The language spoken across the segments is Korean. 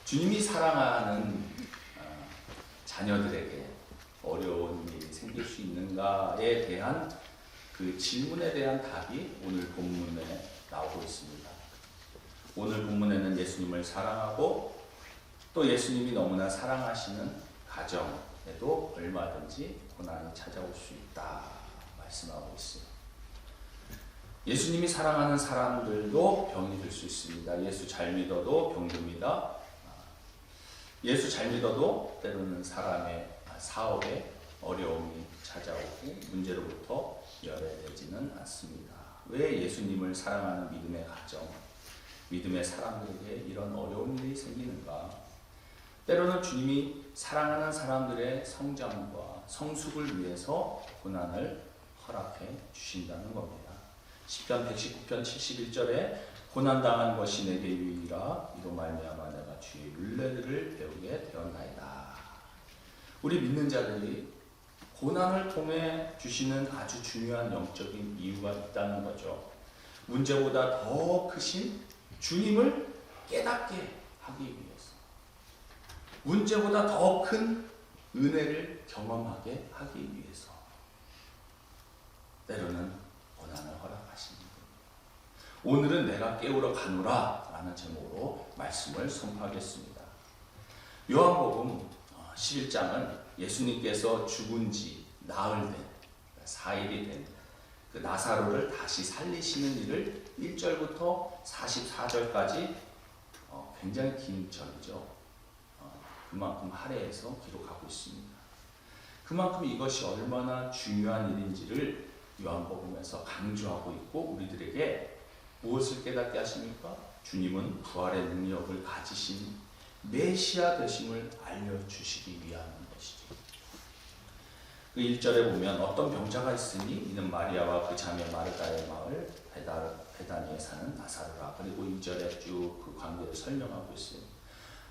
주님이 사랑하는 자녀들에게 어려운 일이 생길 수 있는가에 대한 그 질문에 대한 답이 오늘 본문에 나오고 있습니다. 오늘 본문에는 예수님을 사랑하고 또 예수님이 너무나 사랑하시는 가정에도 얼마든지 고난이 찾아올 수 있다 말씀하고 있어요. 예수님이 사랑하는 사람들도 병이 들 수 있습니다. 예수 잘 믿어도 병듭니다. 예수 잘 믿어도 때로는 사람의 사업에 어려움이 찾아오고 문제로부터 열애되지는 않습니다. 왜 예수님을 사랑하는 믿음의 가정, 믿음의 사람들에게 이런 어려운 일이 생기는가? 때로는 주님이 사랑하는 사람들의 성장과 성숙을 위해서 고난을 허락해 주신다는 겁니다. 시편 119편 71절에 고난당한 것이 내게 유익이라 이로 말미암아 내가 주의 율례들을 배우게 되었나이다. 우리 믿는 자들이 고난을 통해 주시는 아주 중요한 영적인 이유가 있다는 거죠. 문제보다 더 크신 주님을 깨닫게 하기 위해서, 문제보다 더 큰 은혜를 경험하게 하기 위해서 때로는 고난을 허락하십니다. 오늘은 내가 깨우러 가노라 라는 제목으로 말씀을 선포하겠습니다. 요한복음 11장은 예수님께서 죽은 지 나흘 된 4일이 된 그 나사로를 다시 살리시는 일을 1절부터 44절까지 굉장히 긴 절이죠. 그만큼 할애해서 기록하고 있습니다. 그만큼 이것이 얼마나 중요한 일인지를 요한복음에서 강조하고 있고 우리들에게 무엇을 깨닫게 하십니까? 주님은 부활의 능력을 가지신 메시아 되심을 알려주시기 위한 것이죠. 그 1절에 보면 어떤 병자가 있으니 이는 마리아와 그 자매 마르다의 마을 베다니에 사는 나사로라. 그리고 2절에 쭉 그 관계를 설명하고 있어요.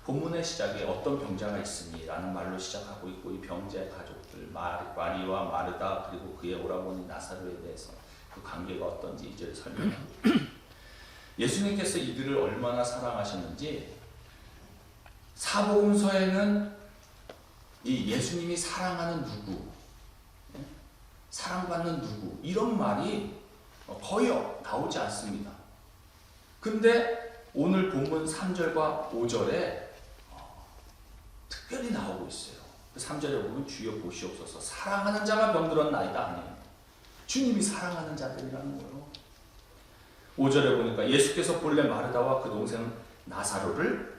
본문의 시작에 어떤 병자가 있으니 라는 말로 시작하고 있고 이 병자의 가족들 마리와 마르다 그리고 그의 오라버니 나사로에 대해서 그 관계가 어떤지 2절에 설명하고 있고 예수님께서 이들을 얼마나 사랑하셨는지 사복음서에는 이 예수님이 사랑하는 누구, 사랑받는 누구 이런 말이 거의 나오지 않습니다. 근데 오늘 본문 3절과 5절에 특별히 나오고 있어요. 3절에 보면 주여 보시옵소서 사랑하는 자가 병들었나이다 아니에요. 주님이 사랑하는 자들이라는 거예요. 5절에 보니까 예수께서 본래 마르다와 그 동생 나사로를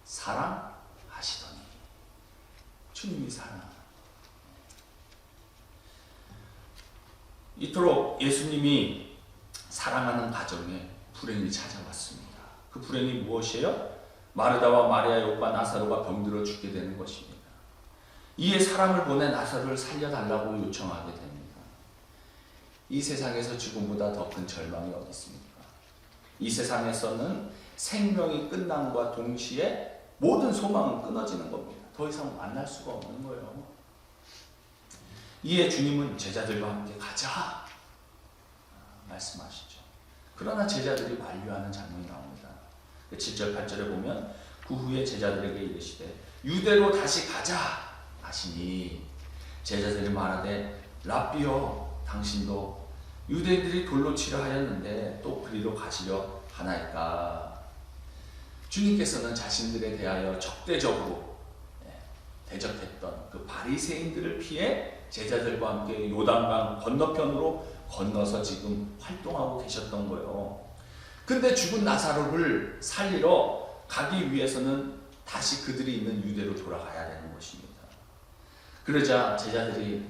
사랑하시더니 주님이 사랑하는 이토록 예수님이 사랑하는 가정에 불행이 찾아왔습니다. 그 불행이 무엇이에요? 마르다와 마리아의 오빠 나사로가 병들어 죽게 되는 것입니다. 이에 사람을 보내 나사로를 살려달라고 요청하게 됩니다. 이 세상에서 죽음보다 더 큰 절망이 어디 있습니까? 이 세상에서는 생명이 끝남과 동시에 모든 소망은 끊어지는 겁니다. 더 이상 만날 수가 없는 거예요. 이에 주님은 제자들과 함께 가자 말씀하시죠. 그러나 제자들이 만류하는 장면이 나옵니다. 7절 8절에 보면 그 후에 제자들에게 이르시되 유대로 다시 가자 하시니 제자들이 말하되 랍비여 당신도 유대인들이 돌로 치려 하였는데 또 그리로 가시려 하나이까. 주님께서는 자신들에 대하여 적대적으로 대적했던 그 바리새인들을 피해 제자들과 함께 요단강 건너편으로 건너서 지금 활동하고 계셨던 거예요. 근데 죽은 나사로를 살리러 가기 위해서는 다시 그들이 있는 유대로 돌아가야 되는 것입니다. 그러자 제자들이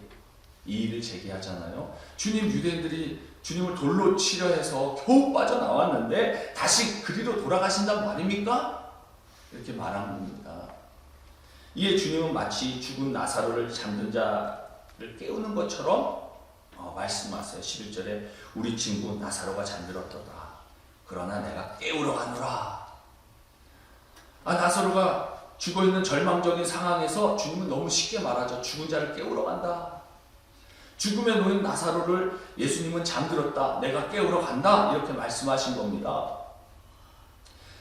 이 일을 제기하잖아요. 주님, 유대인들이 주님을 돌로 치려 해서 겨우 빠져나왔는데 다시 그리로 돌아가신다고 말입니까? 이렇게 말한 겁니다. 이에 주님은 마치 죽은 나사로를 잠든 자를 깨우는 것처럼 말씀하세요. 11절에 우리 친구 나사로가 잠들었도다. 그러나 내가 깨우러 가노라. 나사로가 죽어있는 절망적인 상황에서 주님은 너무 쉽게 말하죠. 죽은 자를 깨우러 간다. 죽음에 놓인 나사로를 예수님은 잠들었다. 내가 깨우러 간다. 이렇게 말씀하신 겁니다.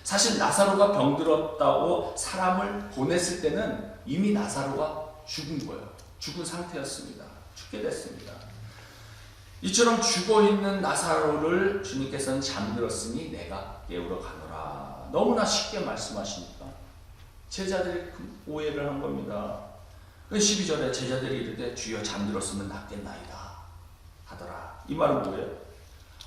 사실 나사로가 병들었다고 사람을 보냈을 때는 이미 나사로가 죽은 거예요. 죽은 상태였습니다. 죽게 됐습니다. 이처럼 죽어있는 나사로를 주님께서는 잠들었으니 내가 깨우러 가노라. 너무나 쉽게 말씀하시니까 제자들이 오해를 한 겁니다. 12절에 제자들이 이르되 주여 잠들었으면 낫겠나이다 하더라. 이 말은 뭐예요?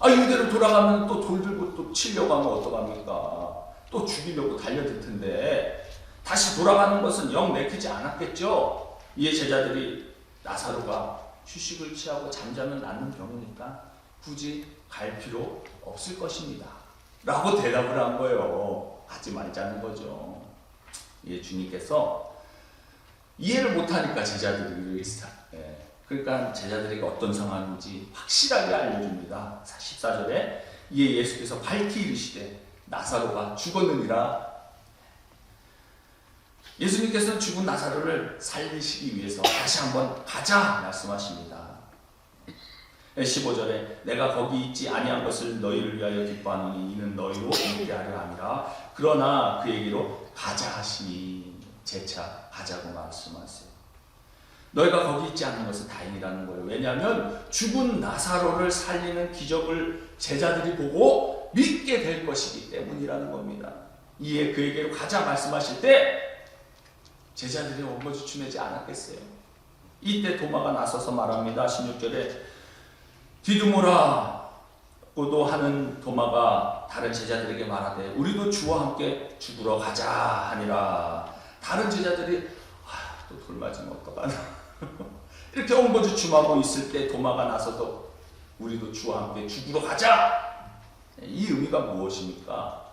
유대로 돌아가면 또 돌 들고 또 치려고 하면 어떡합니까? 또 죽이려고 달려들 텐데 다시 돌아가는 것은 영 내키지 않았겠죠? 이에 제자들이 나사로가 휴식을 취하고 잠자면 낫는 병이니까 굳이 갈 필요 없을 것입니다 라고 대답을 한 거예요. 하지 말자는 거죠. 예, 주님께서 이해를 못하니까 제자들이 그러니까 제자들에게 어떤 상황인지 확실하게 알려줍니다. 14절에 이에 예수께서 밝히 이르시되 나사로가 죽었느니라. 예수님께서는 죽은 나사로를 살리시기 위해서 다시 한번 가자 말씀하십니다. 15절에 내가 거기 있지 아니한 것을 너희를 위하여 기뻐하노니 이는 너희로 있게 하려 함이라. 그러나 그에게로 가자 하시니 재차 가자고 말씀하세요. 너희가 거기 있지 않은 것은 다행이라는 거예요. 왜냐하면 죽은 나사로를 살리는 기적을 제자들이 보고 믿게 될 것이기 때문이라는 겁니다. 이에 그에게로 가자 말씀하실 때 제자들이 엉거주춤하지 않았겠어요. 이때 도마가 나서서 말합니다. 16절에 디두모라고도 하는 도마가 다른 제자들에게 말하되 우리도 주와 함께 죽으러 가자 하니라. 다른 제자들이 또 돌 맞으면 어떡하나 이렇게 엉거주춤하고 있을 때 도마가 나서서 우리도 주와 함께 죽으러 가자. 이 의미가 무엇입니까?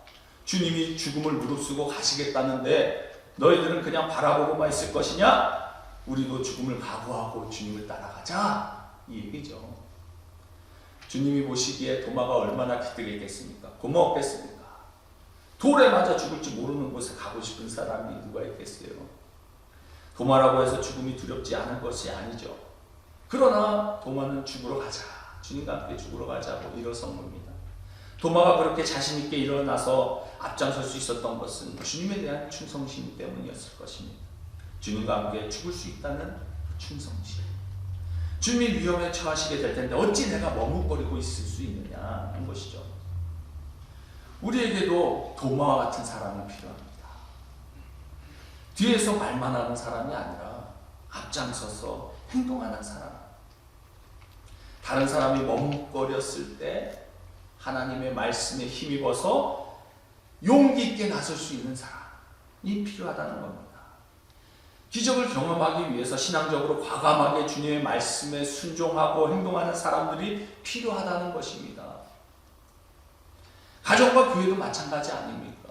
주님이 죽음을 무릅쓰고 가시겠다는데 너희들은 그냥 바라보고만 있을 것이냐? 우리도 죽음을 각오하고 주님을 따라가자 이 얘기죠. 주님이 보시기에 도마가 얼마나 기특했겠습니까? 고마웠겠습니까? 돌에 맞아 죽을지 모르는 곳에 가고 싶은 사람이 누가 있겠어요? 도마라고 해서 죽음이 두렵지 않은 것이 아니죠. 그러나 도마는 죽으러 가자, 주님과 함께 죽으러 가자고 일어선 겁니다. 도마가 그렇게 자신 있게 일어나서 앞장설 수 있었던 것은 주님에 대한 충성심 때문이었을 것입니다. 주님과 함께 죽을 수 있다는 충성심. 주님이 위험에 처하시게 될 텐데 어찌 내가 머뭇거리고 있을 수 있느냐 하는 것이죠. 우리에게도 도마와 같은 사람이 필요합니다. 뒤에서 말만 하는 사람이 아니라 앞장서서 행동하는 사람. 다른 사람이 머뭇거렸을 때 하나님의 말씀에 힘입어서 용기 있게 나설 수 있는 사람이 필요하다는 겁니다. 기적을 경험하기 위해서 신앙적으로 과감하게 주님의 말씀에 순종하고 행동하는 사람들이 필요하다는 것입니다. 가정과 교회도 마찬가지 아닙니까?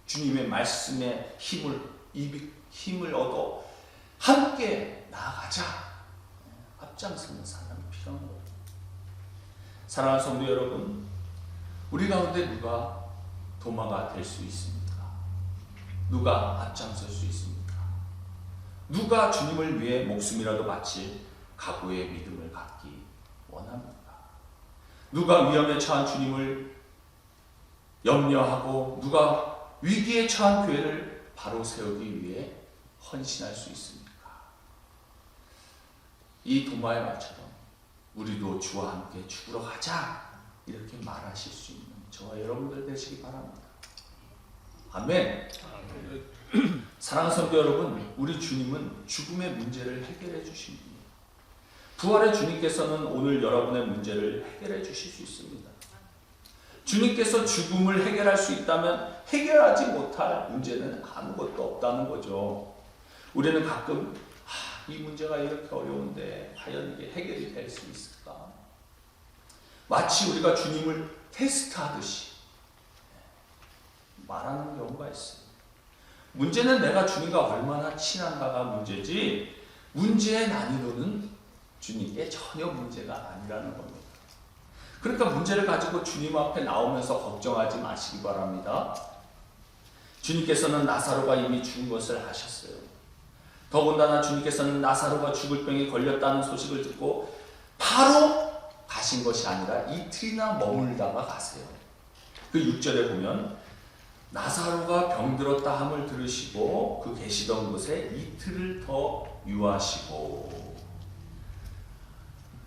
주님의 말씀에 힘을 얻어 함께 나아가자. 앞장서는 사람이 필요한 거예요. 사랑하는 성도 여러분, 우리 가운데 누가 도마가 될 수 있습니까? 누가 앞장설 수 있습니까? 누가 주님을 위해 목숨이라도 바칠 각오의 믿음을 갖기 원합니까? 누가 위험에 처한 주님을 염려하고 누가 위기에 처한 교회를 바로 세우기 위해 헌신할 수 있습니까? 이 도마의 말처럼 우리도 주와 함께 죽으러 가자 이렇게 말하실 수 있는 저와 여러분들 되시기 바랍니다. 아멘. 사랑하는 성도 여러분, 우리 주님은 죽음의 문제를 해결해 주신 분이에요. 부활의 주님께서는 오늘 여러분의 문제를 해결해 주실 수 있습니다. 주님께서 죽음을 해결할 수 있다면 해결하지 못할 문제는 아무것도 없다는 거죠. 우리는 가끔 이 문제가 이렇게 어려운데 과연 이게 해결이 될 수 있을까? 마치 우리가 주님을 테스트하듯이 말하는 경우가 있어요. 문제는 내가 주님과 얼마나 친한가가 문제지 문제의 난이도는 주님께 전혀 문제가 아니라는 겁니다. 그러니까 문제를 가지고 주님 앞에 나오면서 걱정하지 마시기 바랍니다. 주님께서는 나사로가 이미 죽은 것을 아셨어요. 더군다나 주님께서는 나사로가 죽을 병에 걸렸다는 소식을 듣고 바로 가신 것이 아니라 이틀이나 머물다가 가세요. 그 6절에 보면 나사로가 병들었다 함을 들으시고 그 계시던 곳에 이틀을 더 유하시고.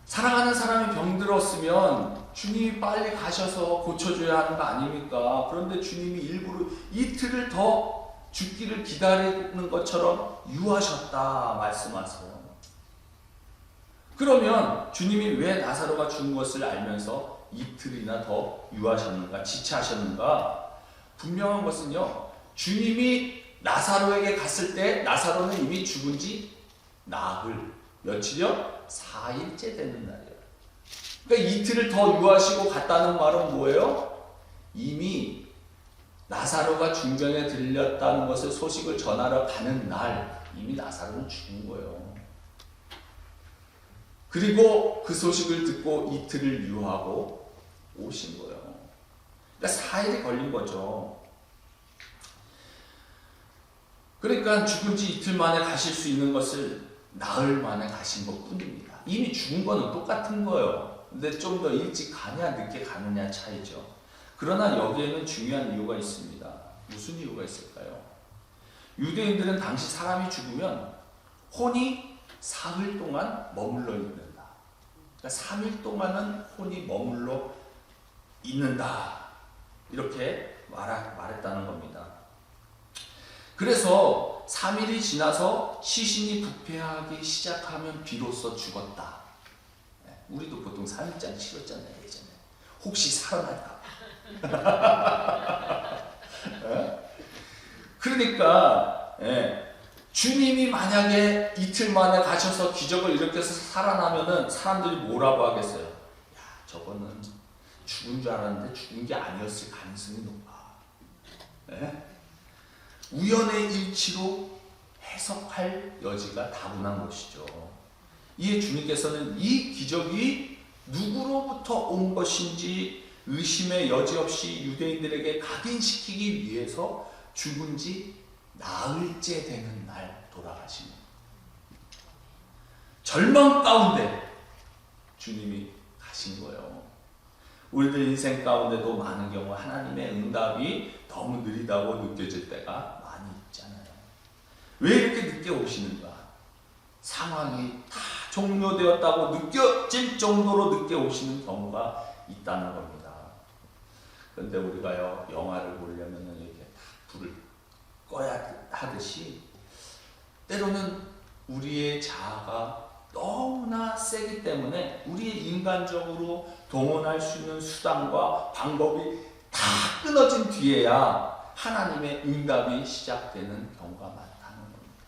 사랑하는 사람이 병들었으면 주님이 빨리 가셔서 고쳐줘야 하는 거 아닙니까? 그런데 주님이 일부러 이틀을 더 죽기를 기다리는 것처럼 유하셨다 말씀하세요. 그러면 주님이 왜 나사로가 죽은 것을 알면서 이틀이나 더 유하셨는가, 지체하셨는가? 분명한 것은요, 주님이 나사로에게 갔을 때 나사로는 이미 죽은 지 나흘, 며칠이요? 4일째 되는 날이에요. 그러니까 이틀을 더 유하시고 갔다는 말은 뭐예요? 이미 나사로가 중병에 들렸다는 것을 소식을 전하러 가는 날 이미 나사로는 죽은 거예요. 그리고 그 소식을 듣고 이틀을 유하고 오신 거예요. 그러니까 4일이 걸린 거죠. 그러니까 죽은 지 이틀 만에 가실 수 있는 것을 나흘 만에 가신 것 뿐입니다. 이미 죽은 거는 똑같은 거예요. 근데 좀 더 일찍 가냐 늦게 가느냐 차이죠. 그러나 여기에는 중요한 이유가 있습니다. 무슨 이유가 있을까요? 유대인들은 당시 사람이 죽으면 혼이 사흘 동안 머물러 있는다. 그러니까 3일 동안은 혼이 머물러 있는다. 이렇게 말했다는 겁니다. 그래서 3일이 지나서 시신이 부패하기 시작하면 비로소 죽었다. 우리도 보통 3일장 치렀잖아요, 예전에. 혹시 살아날까? 그러니까 주님이 만약에 이틀 만에 가셔서 기적을 일으켜서 살아나면은 사람들이 뭐라고 하겠어요? 야, 저거는 죽은 줄 알았는데 죽은 게 아니었을 가능성이 높아. 우연의 일치로 해석할 여지가 다분한 것이죠. 이에 주님께서는 이 기적이 누구로부터 온 것인지 의심의 여지 없이 유대인들에게 각인시키기 위해서 죽은 지 나흘째 되는 날 돌아가신 겁니다. 절망 가운데 주님이 가신 거예요. 우리들 인생 가운데도 많은 경우 하나님의 응답이 너무 느리다고 느껴질 때가 많이 있잖아요. 왜 이렇게 늦게 오시는가? 상황이 다 종료되었다고 느껴질 정도로 늦게 오시는 경우가 있다는 겁니다. 그런데 우리가요, 영화를 보려면 이렇게 불을 꺼야 하듯이 때로는 우리의 자아가 너무나 세기 때문에 우리의 인간적으로 동원할 수 있는 수단과 방법이 다 끊어진 뒤에야 하나님의 응답이 시작되는 경우가 많다는 겁니다.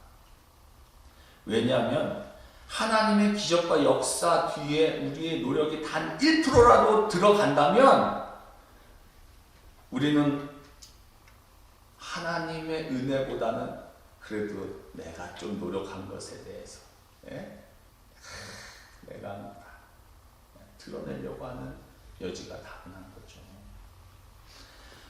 왜냐하면 하나님의 기적과 역사 뒤에 우리의 노력이 단 1%라도 들어간다면 우리는 하나님의 은혜보다는 그래도 내가 좀 노력한 것에 대해서 내가 드러내려고 하는 여지가 다분한 거죠.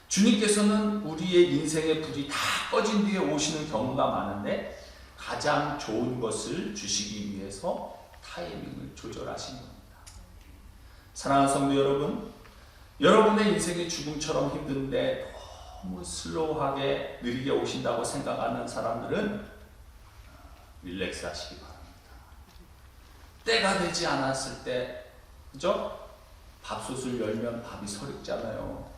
주님께서는 우리의 인생의 불이 다 꺼진 뒤에 오시는 경우가 많은데 가장 좋은 것을 주시기 위해서 타이밍을 조절하신 겁니다. 사랑하는 성도 여러분, 여러분의 인생이 죽음처럼 힘든데 너무 슬로우하게 느리게 오신다고 생각하는 사람들은 릴렉스 하시기 바랍니다. 때가 되지 않았을 때, 그죠? 밥솥을 열면 밥이 설익잖아요.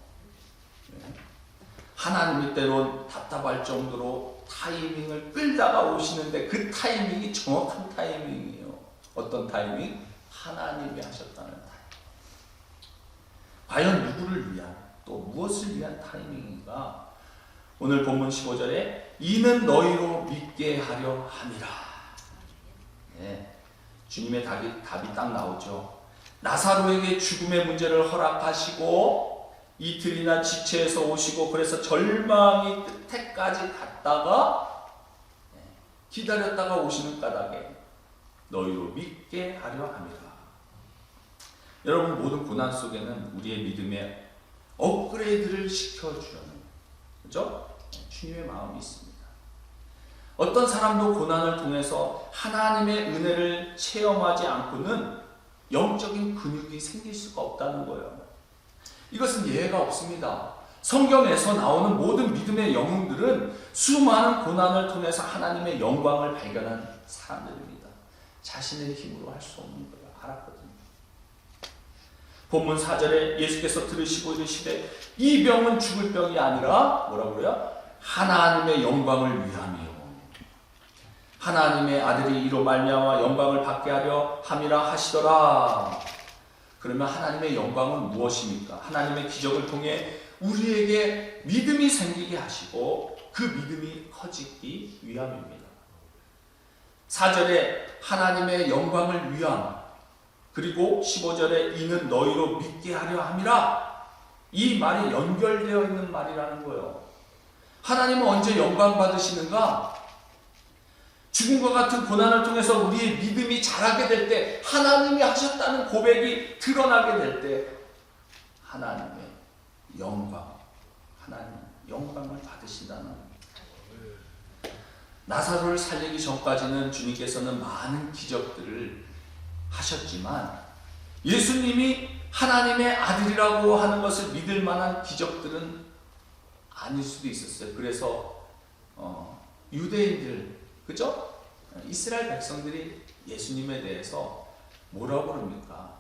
하나님이 때론 답답할 정도로 타이밍을 끌다가 오시는데 그 타이밍이 정확한 타이밍이에요. 어떤 타이밍? 하나님이 하셨다는 타이밍. 과연 누구를 위한, 또 무엇을 위한 타이밍인가? 오늘 본문 15절에 이는 너희로 믿게 하려 함이라. 주님의 답이 딱 나오죠. 나사로에게 죽음의 문제를 허락하시고 이틀이나 지체해서 오시고 그래서 절망이 끝에까지 갔다가 기다렸다가 오시는 까닭에 너희로 믿게 하려 함이라. 여러분, 모든 고난 속에는 우리의 믿음에 업그레이드를 시켜주려는, 그죠? 주님의 마음이 있습니다. 어떤 사람도 고난을 통해서 하나님의 은혜를 체험하지 않고는 영적인 근육이 생길 수가 없다는 거예요. 이것은 예외가 없습니다. 성경에서 나오는 모든 믿음의 영웅들은 수많은 고난을 통해서 하나님의 영광을 발견한 사람들입니다. 자신의 힘으로 할 수 없는 거예요. 알았거든요. 본문 4절에 예수께서 들으시고 이르시되 이 병은 죽을 병이 아니라 뭐라고요? 하나님의 영광을 위함이요. 하나님의 아들이 이로 말미암아 영광을 받게 하려 함이라 하시더라. 그러면 하나님의 영광은 무엇입니까? 하나님의 기적을 통해 우리에게 믿음이 생기게 하시고 그 믿음이 커지기 위함입니다. 4절에 하나님의 영광을 위함, 그리고 15절에 이는 너희로 믿게 하려 함이라. 이 말이 연결되어 있는 말이라는 거예요. 하나님은 언제 영광 받으시는가? 죽음과 같은 고난을 통해서 우리의 믿음이 자라게 될 때, 하나님이 하셨다는 고백이 드러나게 될 때 하나님의 영광, 하나님 영광을 받으신다는 겁니다. 나사로를 살리기 전까지는 주님께서는 많은 기적들을 하셨지만 예수님이 하나님의 아들이라고 하는 것을 믿을 만한 기적들은 아닐 수도 있었어요. 그래서 유대인들, 그죠? 이스라엘 백성들이 예수님에 대해서 뭐라고 그럽니까?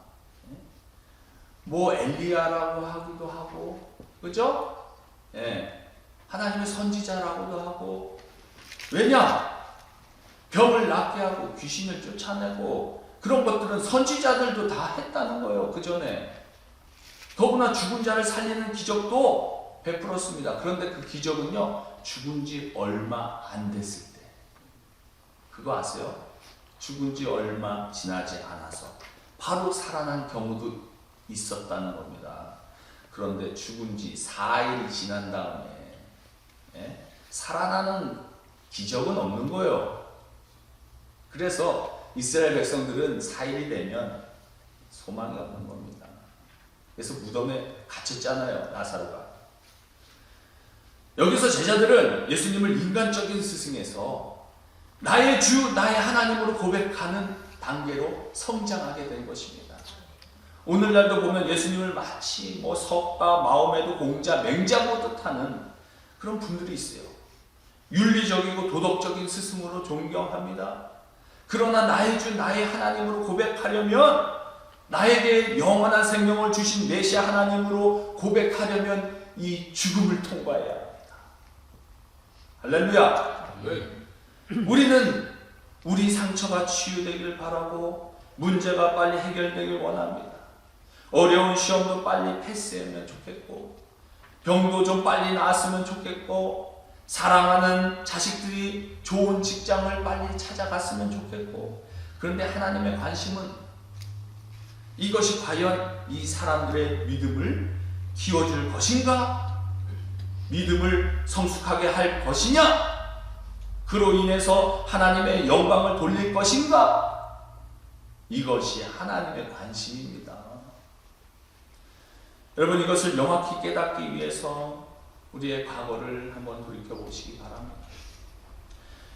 뭐 엘리야라고 하기도 하고, 그죠? 예, 하나님의 선지자라고도 하고. 왜냐? 병을 낫게 하고 귀신을 쫓아내고 그런 것들은 선지자들도 다 했다는 거예요. 그 전에. 더구나 죽은 자를 살리는 기적도 베풀었습니다. 그런데 그 기적은요, 죽은 지 얼마 안 됐을 때. 그거 아세요? 죽은 지 얼마 지나지 않아서 바로 살아난 경우도 있었다는 겁니다. 그런데 죽은 지 4일 지난 다음에 살아나는 기적은 없는 거예요. 그래서 이스라엘 백성들은 4일이 되면 소망이 없는 겁니다. 그래서 무덤에 갇혔잖아요, 나사로가. 여기서 제자들은 예수님을 인간적인 스승에서 나의 주, 나의 하나님으로 고백하는 단계로 성장하게 된 것입니다. 오늘날도 보면 예수님을 마치 뭐 석가, 마호메도 공자, 맹자 보듯 하는 그런 분들이 있어요. 윤리적이고 도덕적인 스승으로 존경합니다. 그러나 나의 주, 나의 하나님으로 고백하려면, 나에게 영원한 생명을 주신 메시아 하나님으로 고백하려면 이 죽음을 통과해야 합니다. 할렐루야. 우리는 우리 상처가 치유되길 바라고 문제가 빨리 해결되길 원합니다. 어려운 시험도 빨리 패스하면 좋겠고, 병도 좀 빨리 나았으면 좋겠고, 사랑하는 자식들이 좋은 직장을 빨리 찾아갔으면 좋겠고. 그런데 하나님의 관심은 이것이 과연 이 사람들의 믿음을 키워줄 것인가? 믿음을 성숙하게 할 것이냐? 그로 인해서 하나님의 영광을 돌릴 것인가? 이것이 하나님의 관심입니다. 여러분, 이것을 명확히 깨닫기 위해서 우리의 과거를 한번 돌이켜보시기 바랍니다.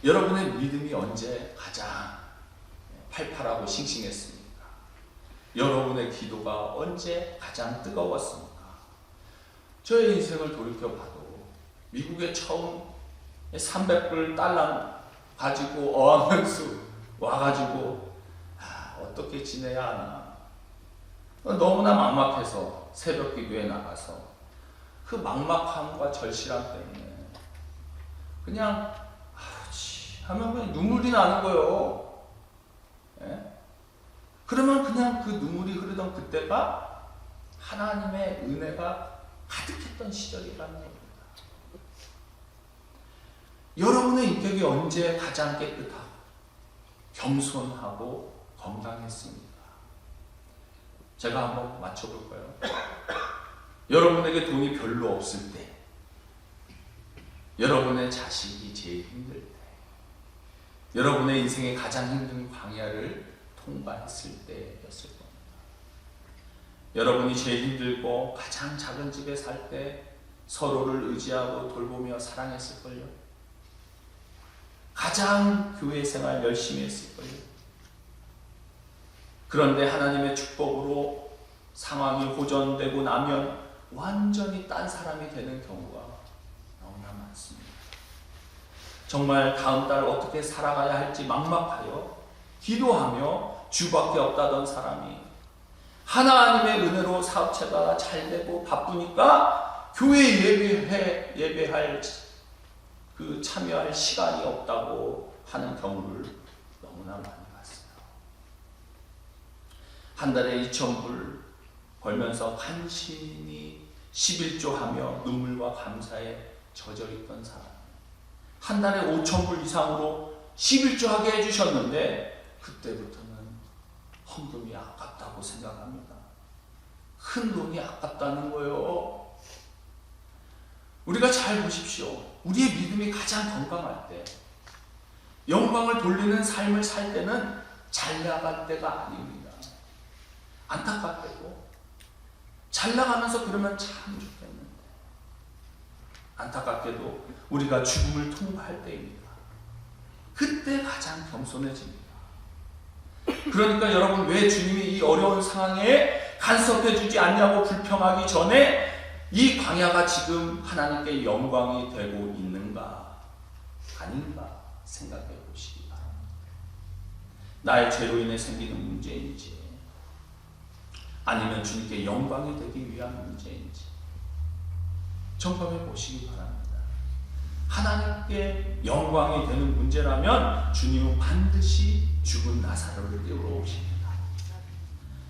여러분의 믿음이 언제 가장 팔팔하고 싱싱했습니까? 여러분의 기도가 언제 가장 뜨거웠습니까? 저의 인생을 돌이켜봐도 미국에 처음 300불 달러 가지고 어학연수 와가지고 어떻게 지내야 하나, 너무나 막막해서 새벽 기도에 나가서 그 막막함과 절실함 때문에 그냥 하면 그냥 눈물이 나는 거예요. 예? 그러면 그냥 그 눈물이 흐르던 그때가 하나님의 은혜가 가득했던 시절이라는 겁니다. 여러분의 인격이 언제 가장 깨끗하고 겸손하고 건강했습니까? 제가 한번 맞춰볼까요? 여러분에게 돈이 별로 없을 때, 여러분의 자식이 제일 힘들 때, 여러분의 인생의 가장 힘든 광야를 통과했을 때였을 겁니다. 여러분이 제일 힘들고 가장 작은 집에 살 때 서로를 의지하고 돌보며 사랑했을걸요. 가장 교회 생활 열심히 했을걸요. 그런데 하나님의 축복으로 상황이 호전되고 나면 완전히 딴 사람이 되는 경우가 너무나 많습니다. 정말 다음 달 어떻게 살아가야 할지 막막하여 기도하며 주밖에 없다던 사람이 하나님의 은혜로 사업체가 잘 되고 바쁘니까 교회 예배할 그 참여할 시간이 없다고 하는 경우를 너무나 많이 봤어요. 한 달에 2,000불 벌면서 간신히 11조하며 눈물과 감사에 젖어 있던 사람, 한 달에 5,000불 이상으로 11조하게 해주셨는데 그때부터는 헌금이 아깝다고 생각합니다. 큰 돈이 아깝다는 거예요. 우리가 잘 보십시오. 우리의 믿음이 가장 건강할 때, 영광을 돌리는 삶을 살 때는 잘 나갈 때가 아닙니다. 안타깝게도 잘 나가면서 그러면 참 좋겠는데, 안타깝게도 우리가 죽음을 통과할 때입니다. 그때 가장 겸손해집니다. 그러니까 여러분, 왜 주님이 이 어려운 상황에 간섭해 주지 않냐고 불평하기 전에 이 광야가 지금 하나님께 영광이 되고 있는가 아닌가 생각해 보시기 바랍니다. 나의 죄로 인해 생기는 문제인지 아니면 주님께 영광이 되기 위한 문제인지 점검해 보시기 바랍니다. 하나님께 영광이 되는 문제라면 주님은 반드시 죽은 나사로를 깨우러 오십니다.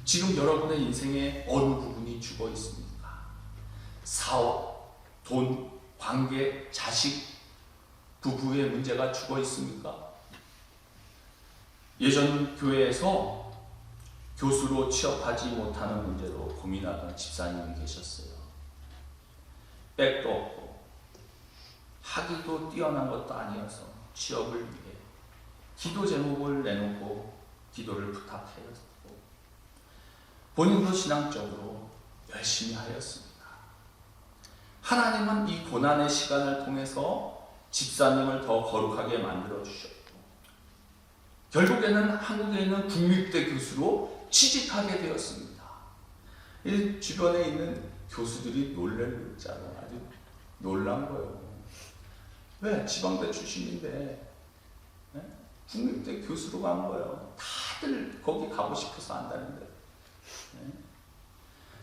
지금 여러분의 인생에 어느 부분이 죽어 있습니까? 사업, 돈, 관계, 자식, 부부의 문제가 죽어 있습니까? 예전 교회에서 교수로 취업하지 못하는 문제로 고민하던 집사님이 계셨어요. 백도 없고 학위도 뛰어난 것도 아니어서 취업을 위해 기도 제목을 내놓고 기도를 부탁하였고 본인도 신앙적으로 열심히 하였습니다. 하나님은 이 고난의 시간을 통해서 집사님을 더 거룩하게 만들어 주셨고 결국에는 한국에 있는 국립대 교수로 취직하게 되었습니다. 이 주변에 있는 교수들이 놀랄 문자로 아주 놀란 거예요. 왜? 지방대 출신인데 국립대 교수로 간 거예요. 다들 거기 가고 싶어서 한다는데.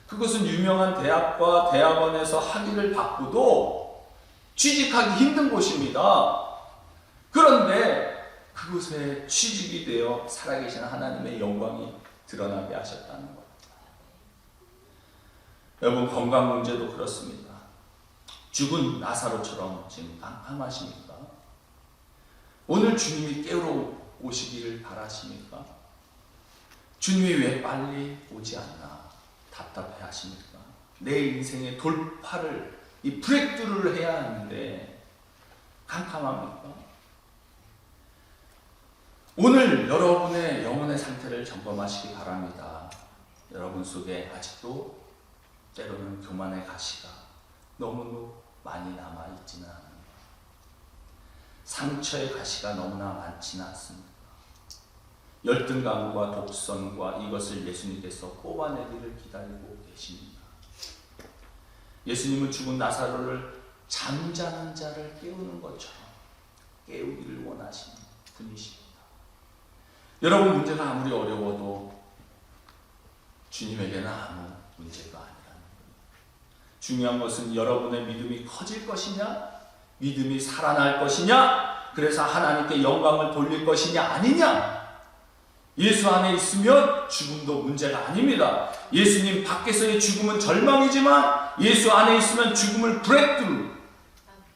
그것은 유명한 대학과 대학원에서 학위를 받고도 취직하기 힘든 곳입니다. 그런데 그곳에 취직이 되어 살아계신 하나님의 영광이 드러나게 하셨다는 것. 여러분, 건강 문제도 그렇습니다. 죽은 나사로처럼 지금 깜깜하십니까? 오늘 주님이 깨우러 오시기를 바라십니까? 주님이 왜 빨리 오지 않나 답답해 하십니까? 내 인생의 돌파를, 이 브레이크를 해야 하는데 캄캄합니까? 오늘 여러분의 영혼의 상태를 점검하시기 바랍니다. 여러분 속에 아직도 때로는 교만의 가시가 너무 많이 남아있지는 않습니다. 상처의 가시가 너무나 많지는 않습니다. 열등감과 독선과 이것을 예수님께서 뽑아내기를 기다리고 계십니다. 예수님은 죽은 나사로를 잠자는 자를 깨우는 것처럼 깨우기를 원하시는 분이십니다. 여러분, 문제가 아무리 어려워도 주님에게는 아무 문제가 아니라는 거예요. 중요한 것은 여러분의 믿음이 커질 것이냐, 믿음이 살아날 것이냐, 그래서 하나님께 영광을 돌릴 것이냐 아니냐. 예수 안에 있으면 죽음도 문제가 아닙니다. 예수님 밖에서의 죽음은 절망이지만 예수 안에 있으면 죽음을 브레이크로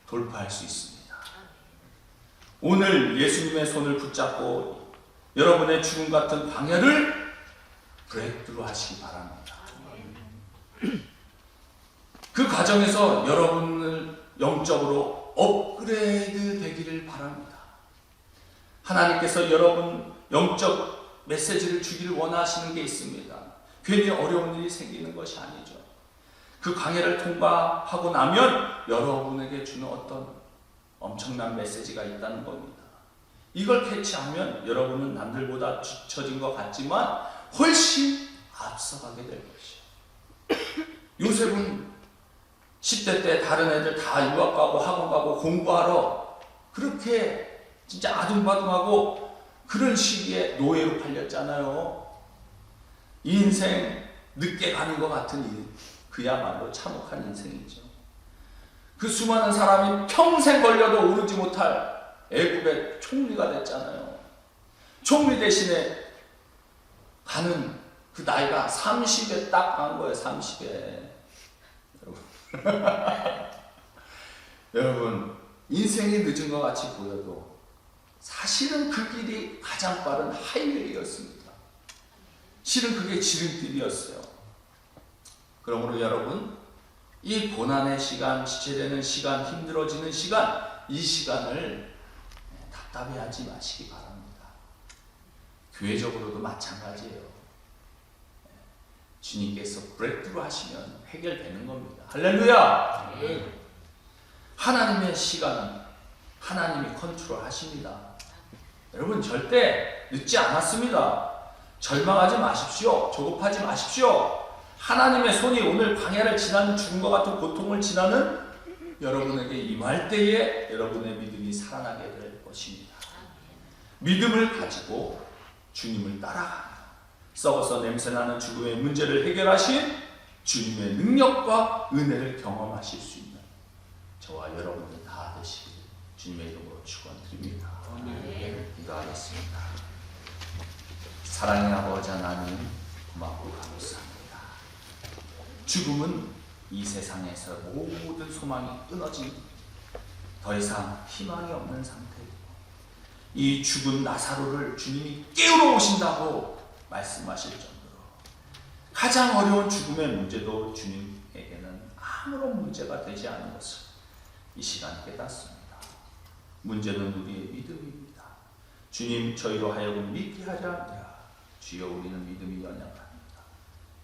돌파할 수 있습니다. 오늘 예수님의 손을 붙잡고 여러분의 죽음 같은 광야를 브레이크로 하시기 바랍니다. 그 과정에서 여러분을 영적으로 업그레이드 되기를 바랍니다. 하나님께서 여러분 영적 메시지를 주기를 원하시는 게 있습니다. 괜히 어려운 일이 생기는 것이 아니죠. 그 광야를 통과하고 나면 여러분에게 주는 어떤 엄청난 메시지가 있다는 겁니다. 이걸 캐치하면 여러분은 남들보다 뒤처진 것 같지만 훨씬 앞서가게 될 것이에요. 요셉은 10대 때 다른 애들 다 유학 가고 학원 가고 공부하러 그렇게 진짜 아둥바둥하고 그런 시기에 노예로 팔렸잖아요. 인생 늦게 가는 것 같은 일, 그야말로 참혹한 인생이죠. 그 수많은 사람이 평생 걸려도 오르지 못할 애굽의 총리가 됐잖아요. 총리 대신에 가는 그 나이가 30에 딱 간 거예요. 30에. 여러분, 인생이 늦은 것 같이 보여도 사실은 그 길이 가장 빠른 하이웨이였습니다. 실은 그게 지름길이었어요. 그러므로 여러분, 이 고난의 시간, 지체되는 시간, 힘들어지는 시간, 이 시간을 답답해하지 마시기 바랍니다. 교회적으로도 마찬가지예요. 주님께서 브레이크로 하시면 해결되는 겁니다. 할렐루야! 하나님의 시간은 하나님이 컨트롤 하십니다. 여러분, 절대 늦지 않았습니다. 절망하지 마십시오. 조급하지 마십시오. 하나님의 손이 오늘 광야를 지나는 죽음과 같은 고통을 지나는 여러분에게 임할 때에 여러분의 믿음이 살아나게 될 것입니다. 믿음을 가지고 주님을 따라갑니다. 썩어서 냄새나는 죽음의 문제를 해결하신 주님의 능력과 은혜를 경험하실 수 있는 저와 여러분들 다 되시길 주님의 이름으로 축원드립니다. 기도하겠습니다. 사랑의 아버지 하나님, 고맙고 감사합니다. 죽음은 이 세상에서 모든 소망이 끊어진 더 이상 희망이 없는 상태이고, 이 죽은 나사로를 주님이 깨우러 오신다고 말씀하실 정도로 가장 어려운 죽음의 문제도 주님에게는 아무런 문제가 되지 않은 것을 이 시간 깨닫습니다. 문제는 우리의 믿음입니다. 주님, 저희로 하여금 믿게 하려 합니다. 주여, 우리는 믿음이 연약합니다.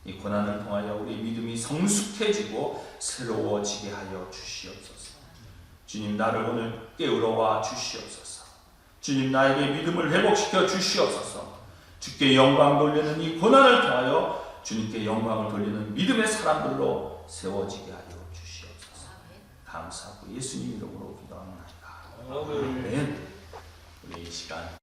이 고난을 통하여 우리 믿음이 성숙해지고 새로워지게 하여 주시옵소서. 주님, 나를 오늘 깨우러 와 주시옵소서. 주님, 나에게 믿음을 회복시켜 주시옵소서. 주께 영광 돌리는 이 고난을 통하여 주님께 영광을 돌리는 믿음의 사람들로 세워지게 하여 주시옵소서. 감사하고 예수님 이름으로 기도합니다. 아멘. 우리 이 시간